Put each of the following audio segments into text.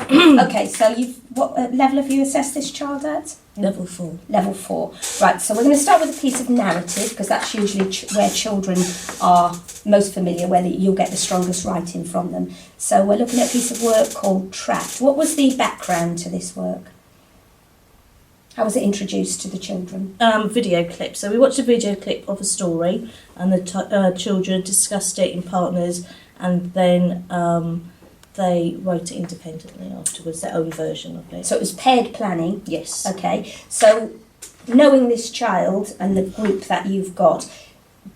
Okay, so what level have you assessed this child at? Level 4. Level 4. Right, so we're going to start with a piece of narrative, because that's usually where children are most familiar, where you'll get the strongest writing from them. So we're looking at a piece of work called Trapped. What was the background to this work? How was it introduced to the children? Video clip. So we watched a video clip of a story, and the children discussed it in partners, and then they wrote it independently afterwards, their own version of it. So it was paired planning? Yes. Okay, so knowing this child and the group that you've got,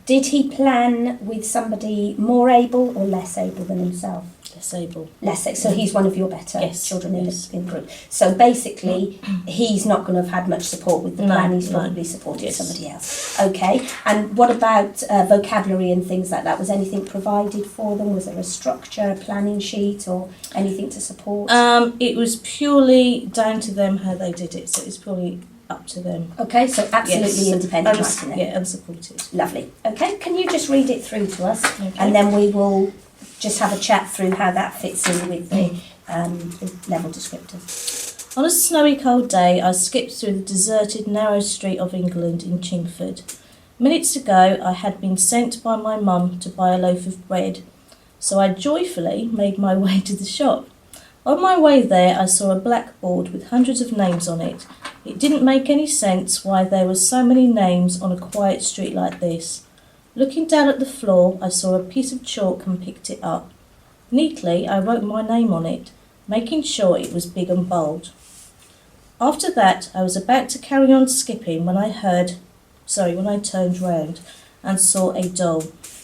did he plan with somebody more able or less able than himself? Less able. Less able. So he's one of your better children in yes. the group. So basically, he's not going to have had much support with the plan. He's probably supported somebody else. Okay. And what about vocabulary and things like that? Was anything provided for them? Was there a structure, a planning sheet, or anything to support? It was purely down to them how they did it. So it's probably up to them. Okay, so absolutely independent writing then. Yeah, unsupported. Lovely. Okay, can you just read it through to us? Okay. And then we will just have a chat through how that fits in with the level descriptors. On a snowy cold day, I skipped through the deserted narrow street of England in Chingford. Minutes ago, I had been sent by my mum to buy a loaf of bread, so I joyfully made my way to the shop. On my way there, I saw a blackboard with hundreds of names on it. It didn't make any sense why there were so many names on a quiet street like this. Looking down at the floor, I saw a piece of chalk and picked it up. Neatly, I wrote my name on it, making sure it was big and bold. After that, I was about to carry on skipping when I turned round and saw a doll.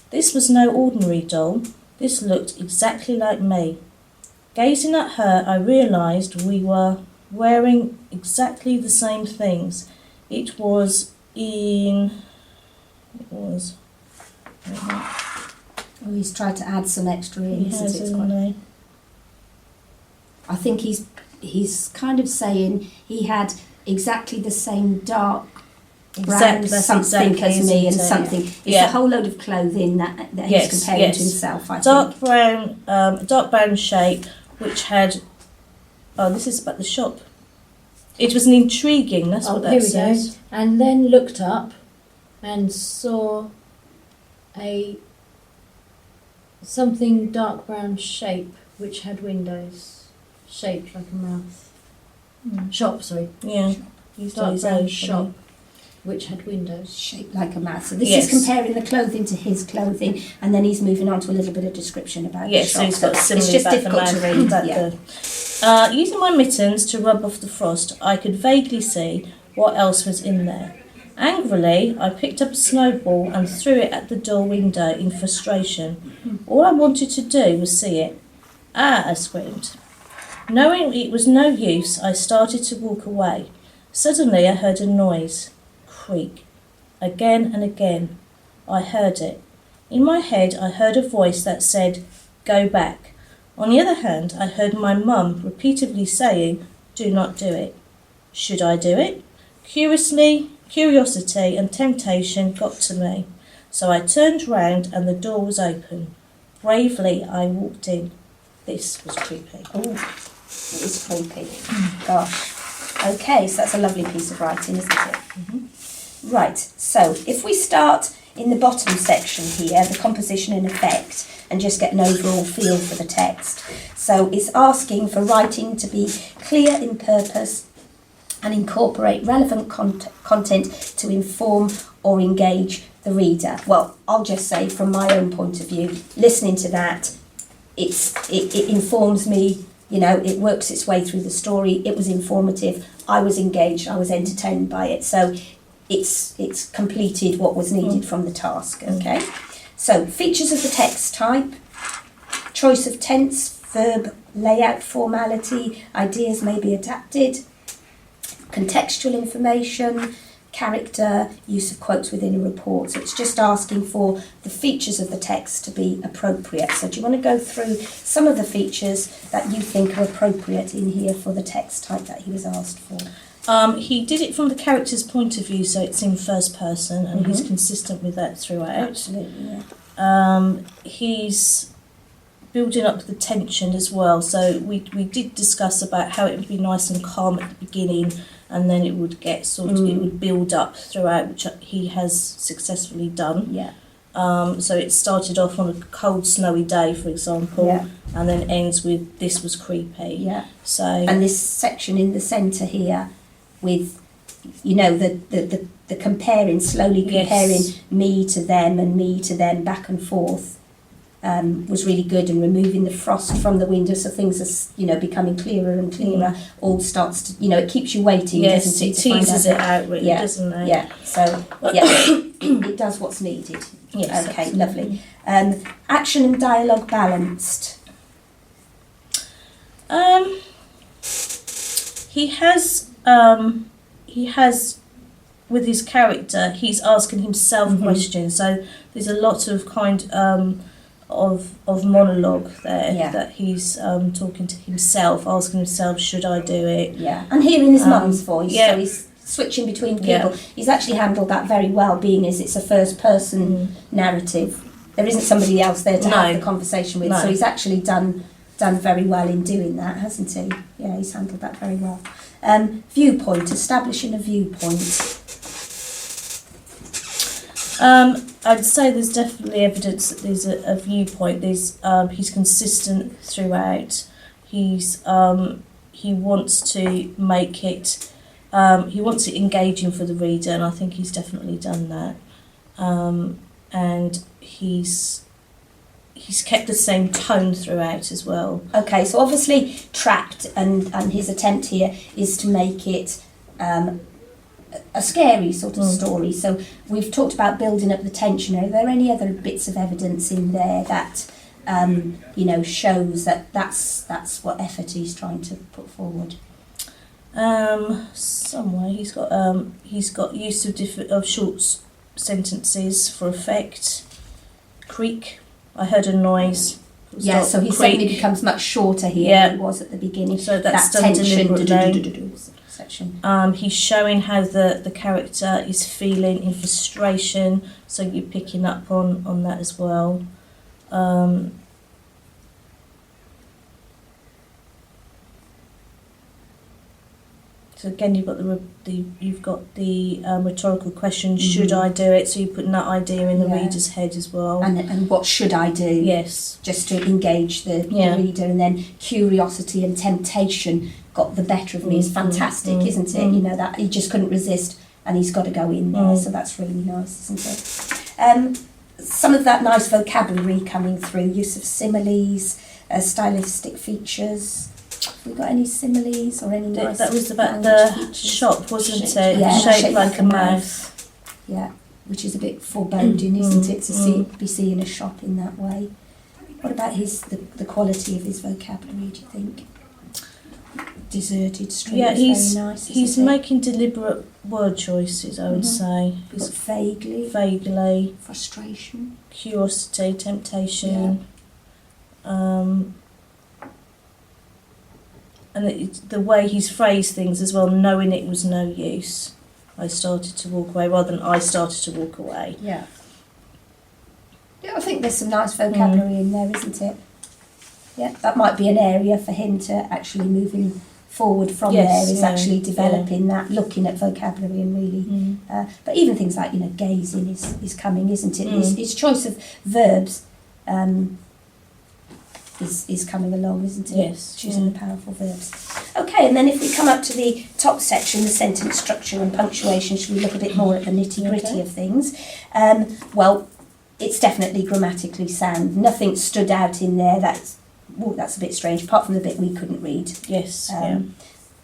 This was no ordinary doll. This looked exactly like me. Gazing at her, I realised we were wearing exactly the same things. Oh, he's tried to add some extra in, I think he's kind of saying he had exactly the same dark brown something as me and something. It's a whole load of clothing that he's comparing to himself, I think. Dark brown shape, which had... Oh, this is about the shop. It was an intriguing, that's what that says. Go. And then looked up and saw something dark brown shape which had windows, shaped like a mouth. Shop, sorry. Yeah. Dark brown shop which had windows. Shaped like a mouth. So this is comparing the clothing to his clothing, and then he's moving on to a little bit of description about the shop. So he's got it's just difficult to read. Using my mittens to rub off the frost, I could vaguely see what else was in there. Angrily, I picked up a snowball and threw it at the door window in frustration. All I wanted to do was see it. Ah, I screamed. Knowing it was no use, I started to walk away. Suddenly I heard a noise. Creak. Again and again. I heard it. In my head, I heard a voice that said, "Go back." On the other hand, I heard my mum repeatedly saying, "Do not do it." Should I do it? Curiosity and temptation got to me, so I turned round and the door was open. Bravely, I walked in. This was creepy. Oh, it is creepy. Gosh. Okay, so that's a lovely piece of writing, isn't it? Mm-hmm. Right, so if we start in the bottom section here, the composition and effect, and just get an overall feel for the text. So it's asking for writing to be clear in purpose and incorporate relevant content to inform or engage the reader. Well, I'll just say from my own point of view, listening to that, it informs me, it works its way through the story. It was informative. I was engaged. I was entertained by it. So it's completed what was needed from the task, okay? So features of the text type, choice of tense, verb, layout, formality, ideas may be adapted, contextual information, character, use of quotes within a report. So it's just asking for the features of the text to be appropriate. So do you want to go through some of the features that you think are appropriate in here for the text type that he was asked for? He did it from the character's point of view, so it's in first person, and he's consistent with that throughout. Absolutely, yeah. He's building up the tension as well. So we did discuss about how it would be nice and calm at the beginning, and then it would get it would build up throughout, which he has successfully done. Yeah. So it started off on a cold, snowy day, for example, and then ends with "this was creepy." Yeah. So and this section in the centre here, with the comparing, slowly comparing me to them and me to them, back and forth, was really good, and removing the frost from the window, so things are becoming clearer and clearer. All starts to it keeps you waiting, doesn't it? It teases it out really, doesn't it? Yeah. So it does what's needed. Yes. Okay, lovely. Action and dialogue balanced. He has with his character, he's asking himself questions. So there's a lot of kind of monologue there that he's talking to himself, asking himself, should I do it? Yeah, and hearing his mum's voice. Yeah. So he's switching between people. He's actually handled that very well, being as it's a first person narrative. There isn't somebody else there to have the conversation with, so he's actually done very well in doing that, hasn't he? Yeah, he's handled that very well. Viewpoint, establishing a viewpoint. I'd say there's definitely evidence that there's a viewpoint. There's he's consistent throughout. He wants to make it. He wants it engaging for the reader, and I think he's definitely done that. And he's kept the same tone throughout as well. Okay, so obviously Trapped, and his attempt here is to make it a scary sort of story. So we've talked about building up the tension. Are there any other bits of evidence in there that shows that that's what effort he's trying to put forward? Somewhere he's got use of short sentences for effect. Creak. I heard a noise. Yeah, so he suddenly becomes much shorter here than he was at the beginning. So that's that done tension deliberately. Section. He's showing how the character is feeling in frustration, so you're picking up on that as well. So again, you've got the rhetorical question: should I do it? So you're putting that idea in the reader's head as well. And what should I do? Yes. Just to engage the reader, and then curiosity and temptation got the better of me. Is fantastic, isn't it? That he just couldn't resist, and he's got to go in there. So that's really nice, isn't it? Some of that nice vocabulary coming through: use of similes, stylistic features. Have we got any similes or any nice? That was about the features? Shop, wasn't it? Yeah, shaped like a mouth. Yeah, which is a bit foreboding, isn't it, to be seeing a shop in that way. What about the quality of his vocabulary, do you think? Deserted street is very nice. He's making deliberate word choices, I would say. But vaguely. Frustration. Curiosity, temptation. And the way he's phrased things as well, knowing it was no use. I started to walk away rather than I started to walk away. Yeah. Yeah, I think there's some nice vocabulary in there, isn't it? Yeah, that might be an area for him to actually moving forward from there, is actually developing that, looking at vocabulary and really... but even things like, gazing is coming, isn't it? His choice of verbs is coming along, isn't it? Yes. Choosing the powerful verbs. Okay, and then if we come up to the top section, the sentence structure and punctuation, should we look a bit more at the nitty-gritty of things? Well, it's definitely grammatically sound. Nothing stood out in there that's a bit strange, apart from the bit we couldn't read. Yes,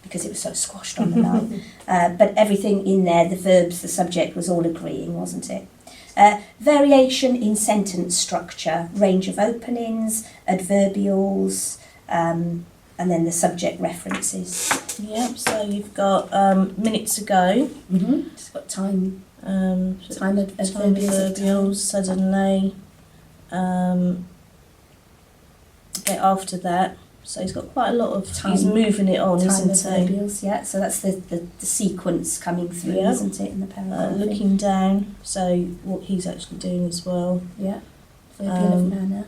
because it was so squashed on the line. But everything in there, the verbs, the subject, was all agreeing, wasn't it? Variation in sentence structure, range of openings, adverbials, and then the subject references. Yep, so you've got minutes ago. It's got time adverbials, suddenly. After that, so he's got quite a lot of time. He's moving it on, isn't he? Adverbials, yeah. So that's the sequence coming through, isn't it, in the paragraph? Looking down, so what he's actually doing as well. Yeah. Verbial of manner.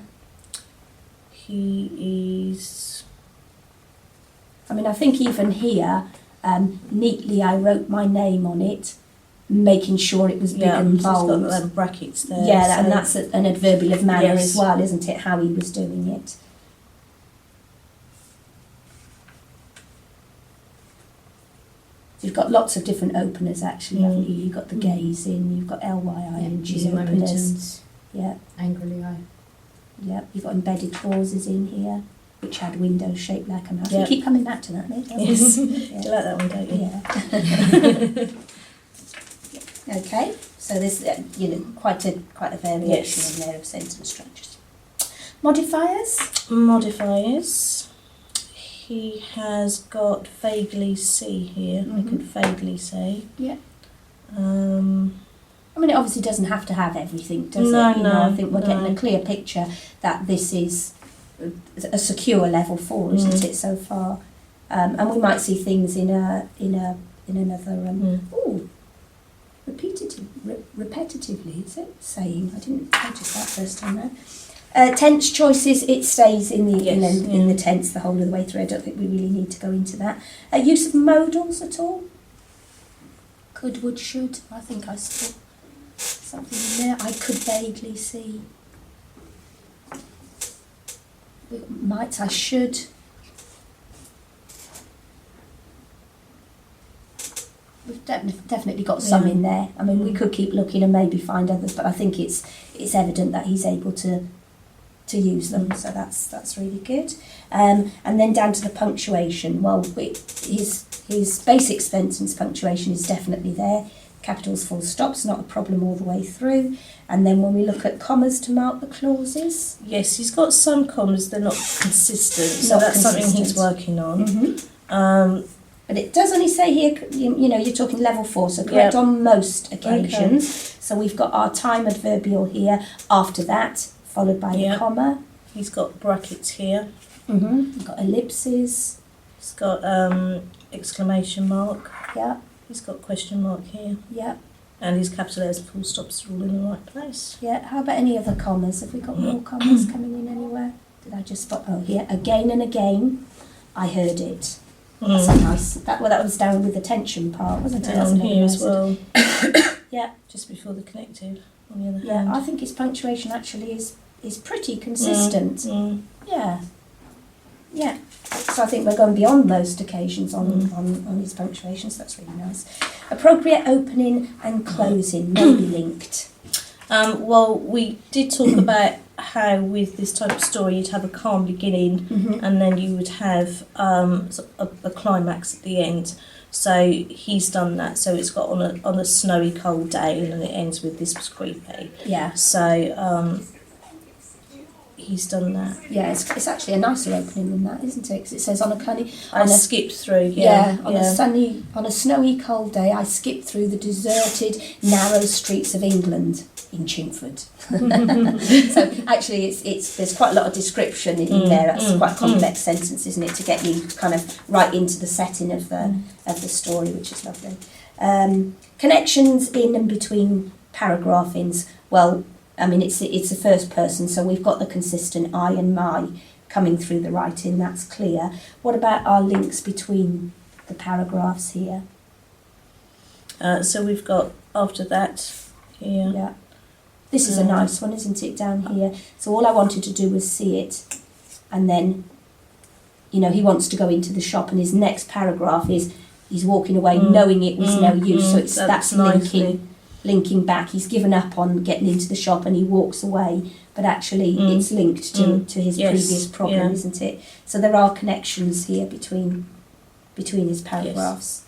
he is... I mean, I think even here, neatly I wrote my name on it, making sure it was big and bold. It's got brackets there. Yeah, so and that's an adverbial of manner yes. as well, isn't it, how he was doing it. You've got lots of different openers actually, haven't you? You've got the gaze in, you've got LYING using my openers. returns. Yeah, Angrily, I. yeah. You've got embedded clauses in here, which had windows shaped like a mouth. Yep. You keep coming back to that, don't you? Yes. Yeah. Do you like that one, don't you? Yeah. Okay, so there's quite a variation Yes. in there of sentence structures. Modifiers. Modifiers. He has got vaguely see here. I could vaguely say. Yeah. I I mean, it obviously doesn't have to have everything, does No, it? I think we're no. getting a clear picture that this is a secure level 4, isn't it, so far? And we might see things in another. Ooh, repetitively, is it saying? I didn't notice that first time there. Tense choices, it stays in the in the tense the whole of the way through. I don't think we really need to go into that. Use of modals at all? Could, would, should. I think I saw something in there. I could vaguely see. Might, I should. We've definitely got some in there. I mean, we could keep looking and maybe find others, but I think it's evident that he's able to use them, so that's really good. And then down to the punctuation. Well, his basic sentence punctuation is definitely there. Capitals, full stops, not a problem all the way through. And then when we look at commas to mark the clauses. Yes, he's got some commas, they're not consistent, so that's something he's working on. But it does only say here, you're talking level 4, so correct on most occasions. Okay. So we've got our time adverbial here, after that, followed by a comma. He's got brackets here. We've got ellipses. He's got exclamation mark. Yeah. He's got question mark here. Yeah. And his capital A's and full stops are all in the right place. Yeah. How about any other commas? Have we got more commas coming in anywhere? Did I just spot? Oh, here. Again and again, I heard it. That's a nice. That was down with the tension part, wasn't it? Down here as well. Yeah. Just before the connective. On the other hand. Yeah. I think his punctuation actually is pretty consistent. Yeah. Yeah. So I think we're going beyond most occasions on his punctuation, so that's really nice. Appropriate opening and closing may be linked. Well, we did talk about how with this type of story you'd have a calm beginning and then you would have a climax at the end. So he's done that. So it's got on a snowy, cold day, and then it ends with "this was creepy." Yeah. So he's done that. Yeah, it's actually a nicer opening than that, isn't it? Because it says on a skipped through. On a snowy, cold day, I skipped through the deserted, narrow streets of England in Chingford. So actually, there's quite a lot of description in there. That's quite a complex sentence, isn't it, to get you kind of right into the setting of the story, which is lovely. Connections in and between paragraphings. Well, I mean, it's the first person, so we've got the consistent I and my coming through the writing. That's clear. What about our links between the paragraphs here? So we've got after that here. Yeah. This is a nice one, isn't it, down here? So all I wanted to do was see it, and then, he wants to go into the shop, and his next paragraph is he's walking away knowing it was no use. So that's linking back. He's given up on getting into the shop and he walks away, but actually it's linked to his previous problem, isn't it? So there are connections here between his paragraphs.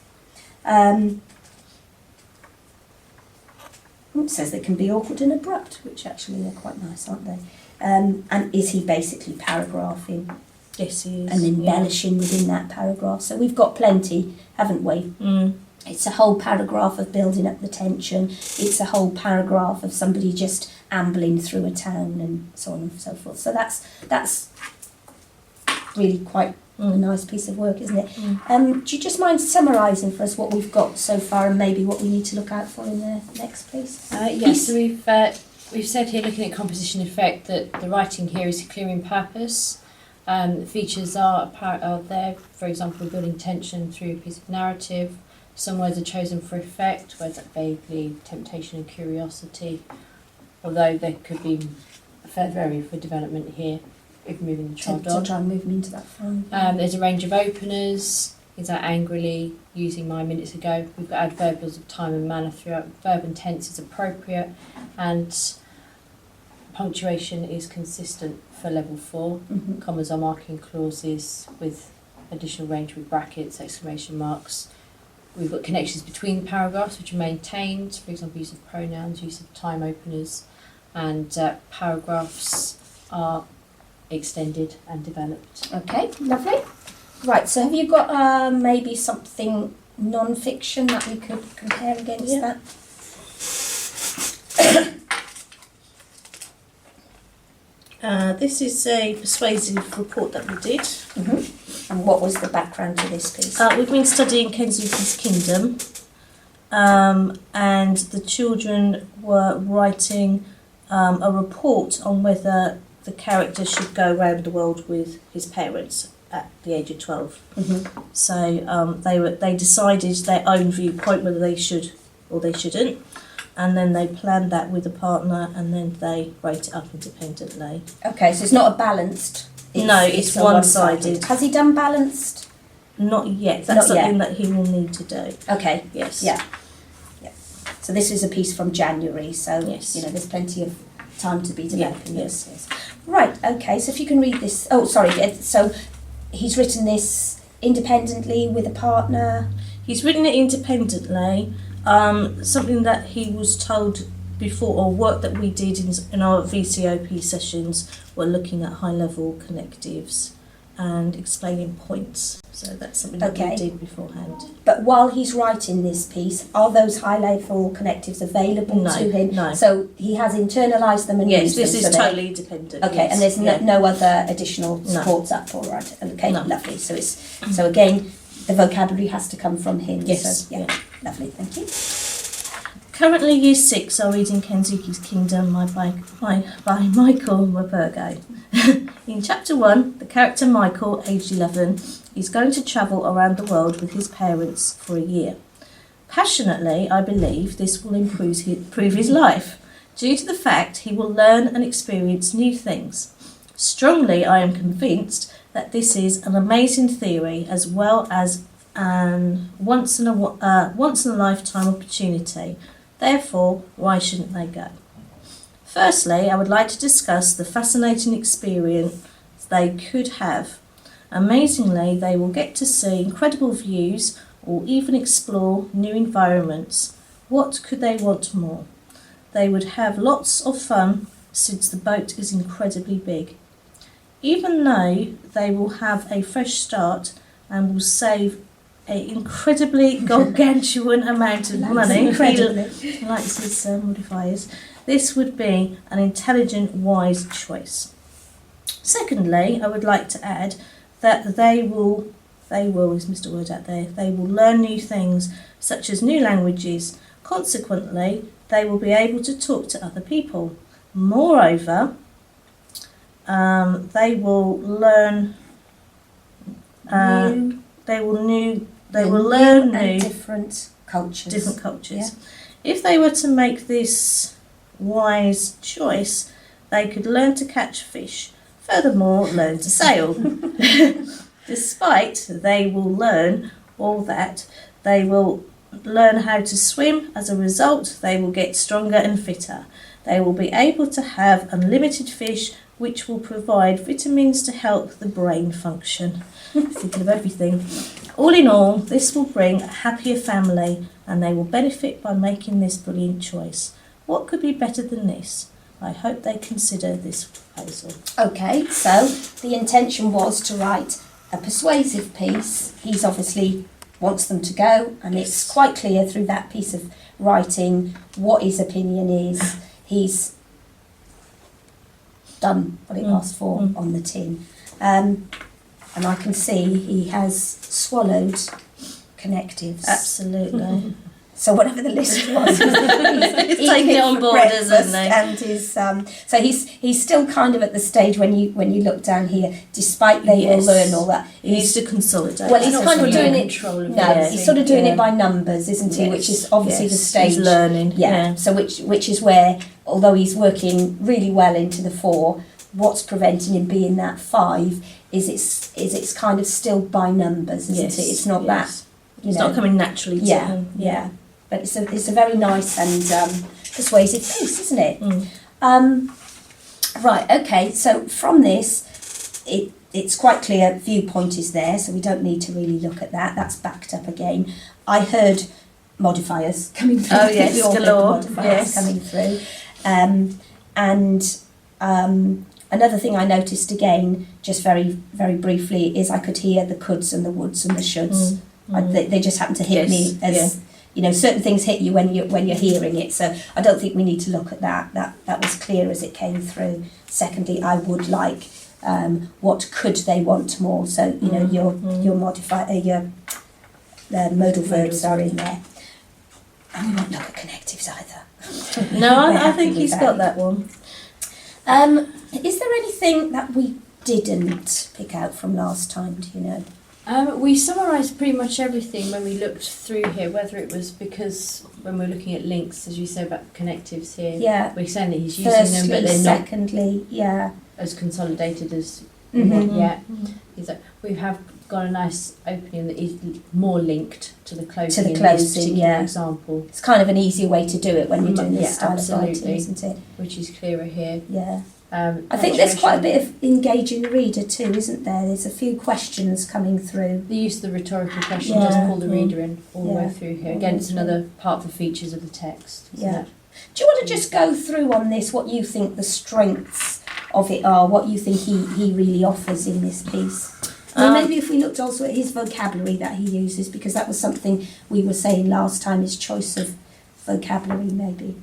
It says they can be awkward and abrupt, which actually are quite nice, aren't they? And is he basically paragraphing? Yes, he is. And embellishing within that paragraph. So we've got plenty, haven't we? It's a whole paragraph of building up the tension. It's a whole paragraph of somebody just ambling through a town and so on and so forth. So that's really quite a nice piece of work, isn't it? Do you just mind summarising for us what we've got so far and maybe what we need to look out for in the next piece? Yes, so we've said here, looking at composition effect, that the writing here is clear in purpose. Features are there, for example, building tension through a piece of narrative. Some words are chosen for effect, words like vaguely, temptation and curiosity, although there could be a fair vary for development here if moving the child To on. try and move them into that frame. There's a range of openers, things like angrily, using my minutes ago. We've got adverbials of time and manner throughout. Verb and tense is appropriate, and punctuation is consistent for level 4. Mhm. Commas are marking clauses with additional range with brackets, exclamation marks. We've got connections between paragraphs which are maintained, for example, use of pronouns, use of time openers, and paragraphs are extended and developed. Okay, lovely. Right, so have you got maybe something non-fiction that we could compare against Yeah. that? This is a persuasive report that we did. Mm-hmm. And what was the background to this piece? We've been studying Kenzuki's Kingdom, and the children were writing a report on whether the character should go around the world with his parents at the age of 12. Mm-hmm. So they decided their own viewpoint whether they should or they shouldn't, and then they planned that with a partner, and then they wrote it up independently. Okay, so it's not a balanced. It's a one-sided. Has he done balanced? Not yet. That's Not yet. something that he will need to do. Okay. Yes. Yeah. Yeah. So this is a piece from January, so Yes. there's plenty of time to be developing Yes. this. Right. Okay. So if you can read this. Oh, sorry. So he's written this independently with a partner. He's written it independently. Something that he was told before, or work that we did in our VCOP sessions, were looking at high-level connectives and explaining points. So that's something that Okay. we did beforehand. But while he's writing this piece, are those high-level connectives available No, to him? no. So he has internalised them and Yes, used this them. is so they- totally independent. Okay, yes, and there's yeah. no other additional No. supports up, all right? Okay, No. lovely. So so again, the vocabulary has to come from him. Yes, So, yeah, yeah. lovely. Thank you. Currently, Year 6 are reading Kenzuki's Kingdom by Michael Robergo. In Chapter 1, the character Michael, aged 11, is going to travel around the world with his parents for a year. Passionately, I believe this will improve his life, due to the fact he will learn and experience new things. Strongly, I am convinced that this is an amazing theory as well as an once in a lifetime opportunity. Therefore, why shouldn't they go? Firstly, I would like to discuss the fascinating experience they could have. Amazingly, they will get to see incredible views or even explore new environments. What could they want more? They would have lots of fun since the boat is incredibly big. Even though they will have a fresh start and will save an incredibly gargantuan amount of money, Incredibly. he likes his modifiers, this would be an intelligent, wise choice. Secondly, I would like to add that they will, is Mr. Word out there, they will learn new things, such as new languages. Consequently, they will be able to talk to other people. Moreover, they will learn. They will learn new different cultures. different cultures. Yeah. If they were to make this wise choice, they could learn to catch fish. Furthermore, learn to sail. Despite they will learn all that, they will learn how to swim. As a result, they will get stronger and fitter. They will be able to have unlimited fish, which will provide vitamins to help the brain function. Thinking of everything. All in all, this will bring a happier family, and they will benefit by making this brilliant choice. What could be better than this? I hope they consider this proposal. Okay, so the intention was to write a persuasive piece. He's obviously wants them to go, and it's quite clear through that piece of writing what his opinion is. He's done what it asked for on the tin. And I can see he has swallowed connectives. Absolutely. So whatever the list was, he's taking it on board, isn't he? And his so he's still kind of at the stage when you look down here, despite they will learn all that. He needs to consolidate. Well, he's kind of doing it. Control of No, everything. he's sort of doing it by numbers, isn't he? Which is obviously the stage. He's learning. Yeah. So which is where, although he's working really well into the 4, what's preventing him being that 5 is it's kind of still by numbers, isn't it? It's not that. It's not coming naturally to him. Yeah. But it's a very nice and persuasive piece, isn't it? Right, okay, so from this, it's quite clear viewpoint is there, so we don't need to really look at that. That's backed up again. I heard modifiers coming through. Oh, yes, We all heard galore, modifiers coming through. Another thing I noticed again, just very, very briefly, is I could hear the coulds and the woulds and the shoulds. They just happened to hit me as... You know, certain things hit you when you're hearing it, so I don't think we need to look at that. That was clear as it came through. Secondly, I would like what could they want more. So you know, your modal verbs are in there, and we won't look at connectives either. No, I think he's got that one. Is there anything that we didn't pick out from last time? Do you know? We summarised pretty much everything when we looked through here, whether it was because when we're looking at links, as you say about connectives here, we're saying that he's using them, but they're secondly, not as consolidated as we want yet. We have got a nice opening that is more linked to the closing. To the closing, in this particular example. It's kind of an easier way to do it when you're doing this style of writing, absolutely. isn't it? Which is clearer here. Yeah. I think there's quite a bit of engaging the reader too, isn't there? There's a few questions coming through. The use of the rhetorical question does pull the reader in all the way through here. Again, it's another part of the features of the text. Yeah. Do you want to just go through on this what you think the strengths of it are, what you think he really offers in this piece? Maybe if we looked also at his vocabulary that he uses, because that was something we were saying last time, his choice of vocabulary maybe.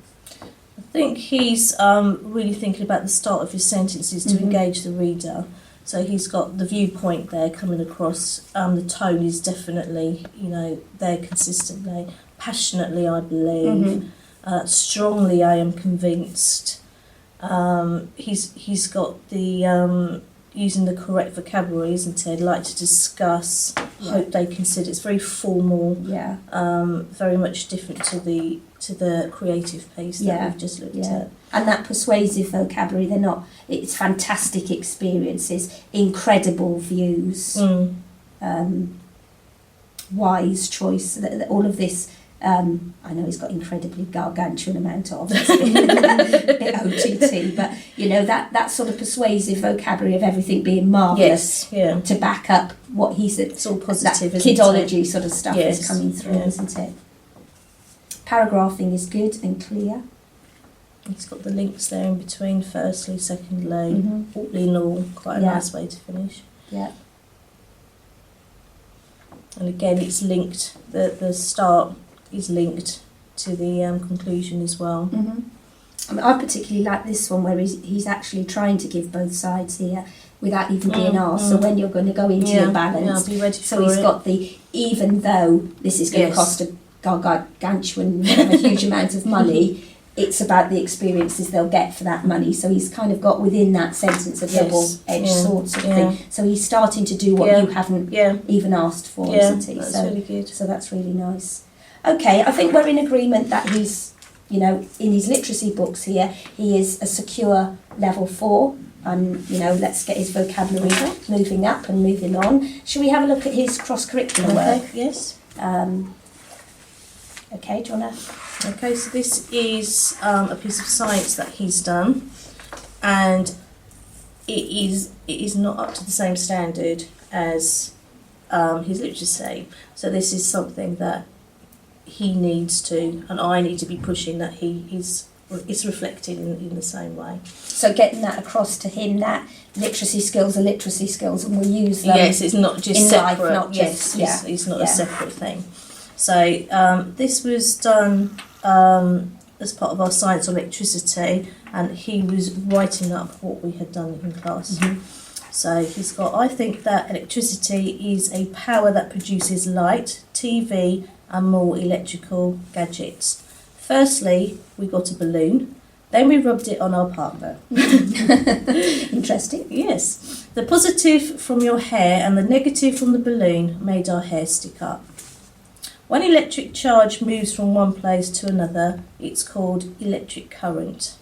I think he's really thinking about the start of his sentences to engage the reader. So he's got the viewpoint there coming across. The tone is definitely, there consistently. Passionately, I believe. Strongly, I am convinced. He's got the using the correct vocabulary, isn't it? Like to discuss, hope they consider. It's very formal. Yeah. Very much different to the creative piece that we've just looked at. And that persuasive vocabulary, it's fantastic experiences, incredible views, wise choice, all of this. I know he's got incredibly gargantuan amount of it, a bit OTT, but that sort of persuasive vocabulary of everything being marvellous to back up what he said. It's all positive, that kidology sort of stuff is coming through, isn't it? Paragraphing is good and clear. He's got the links there in between, firstly, secondly, all in all, quite a nice way to finish. Yeah. And again, it's linked, the start is linked to the conclusion as well. I mean, I particularly like this one where he's actually trying to give both sides here without even being asked. So when you're going to go into your balance, be ready so he's got the, even though this is going to cost a gargantuan, huge amount of money, it's about the experiences they'll get for that money. So he's kind of got within that sentence a double-edged sword sort of thing. So he's starting to do what you haven't even asked for, isn't he? That's really good. So that's really nice. Okay, I think we're in agreement that he's, in his literacy books here, he is a secure level 4. And, let's get his vocabulary moving up and moving on. Shall we have a look at his cross-curricular work? Yes. Okay, do you want to? Okay, so this is a piece of science that he's done, and it is not up to the same standard as his literacy. So this is something that he needs to, and I need to be pushing that it's reflected in the same way. So getting that across to him that literacy skills are literacy skills, and we use them. Yes, it's not just in separate. Life, not just, it's not a separate thing. So this was done as part of our science on electricity, and he was writing up what we had done in class. So he's got, I think that electricity is a power that produces light, TV and more electrical gadgets. Firstly, we got a balloon, then we rubbed it on our partner. Interesting. Yes. The positive from your hair and the negative from the balloon made our hair stick up. When electric charge moves from one place to another, it's called electric current.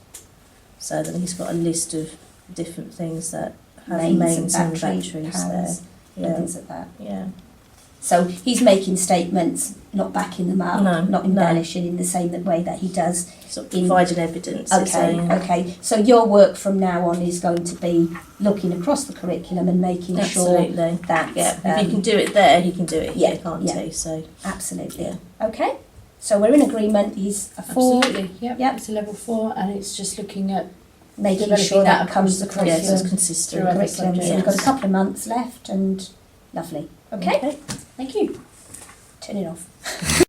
So then he's got a list of different things that have mains and batteries powers, there. and things like that. Yeah. So he's making statements, not backing them up, No, not embellishing in the same way that he does. Sort of providing evidence. Okay. So your work from now on is going to be looking across the curriculum and making Absolutely. sure that If he can do it there, he can do it here, can't yeah. he? So Absolutely. Yeah. Okay. So we're in agreement. He's a 4, Absolutely, yep. Yep. It's a level 4, and it's just looking at making developing sure that that comes across the across yeah, curriculum. so it's consistent. through other curriculum. So subjects. we've got a couple of months left, and lovely. Okay. Okay. Thank you. Turn it off.